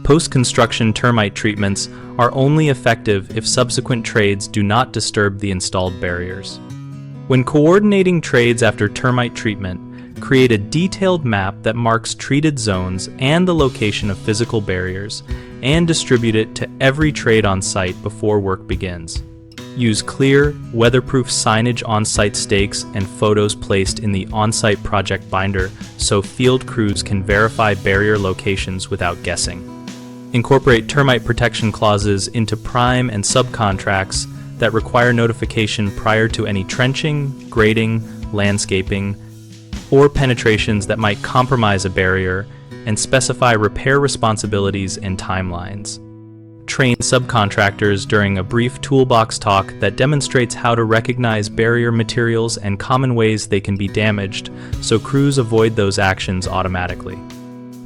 Post-construction termite treatments are only effective if subsequent trades do not disturb the installed barriers. When coordinating trades after termite treatment, create a detailed map that marks treated zones and the location of physical barriers, and distribute it to every trade on site before work begins. Use clear, weatherproof signage on-site stakes and photos placed in the on-site project binder so field crews can verify barrier locations without guessing. Incorporate termite protection clauses into prime and subcontracts that require notification prior to any trenching, grading, landscaping, or penetrations that might compromise a barrier, and specify repair responsibilities and timelines. Train subcontractors during a brief toolbox talk that demonstrates how to recognize barrier materials and common ways they can be damaged, so crews avoid those actions automatically.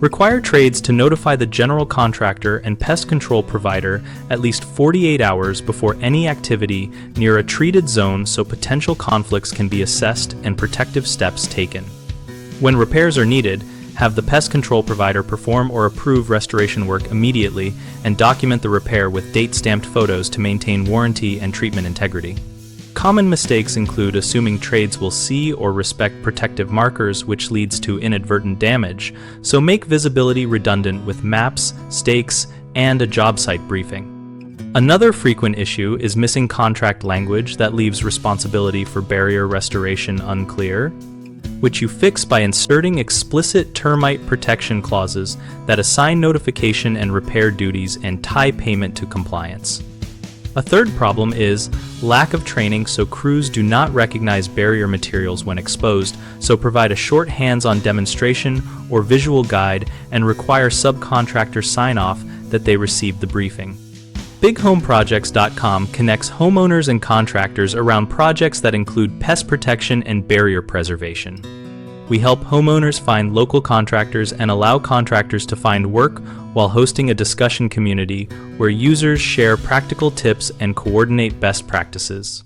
Require trades to notify the general contractor and pest control provider at least 48 hours before any activity near a treated zone so potential conflicts can be assessed and protective steps taken. When repairs are needed, have the pest control provider perform or approve restoration work immediately and document the repair with date-stamped photos to maintain warranty and treatment integrity. Common mistakes include assuming trades will see or respect protective markers, which leads to inadvertent damage, so make visibility redundant with maps, stakes, and a job site briefing. Another frequent issue is missing contract language that leaves responsibility for barrier restoration unclear, which you fix by inserting explicit termite protection clauses that assign notification and repair duties and tie payment to compliance. A third problem is lack of training, so crews do not recognize barrier materials when exposed, so provide a short hands-on demonstration or visual guide and require subcontractor sign-off that they received the briefing. BigHomeProjects.com connects homeowners and contractors around projects that include pest protection and barrier preservation. We help homeowners find local contractors and allow contractors to find work while hosting a discussion community where users share practical tips and coordinate best practices.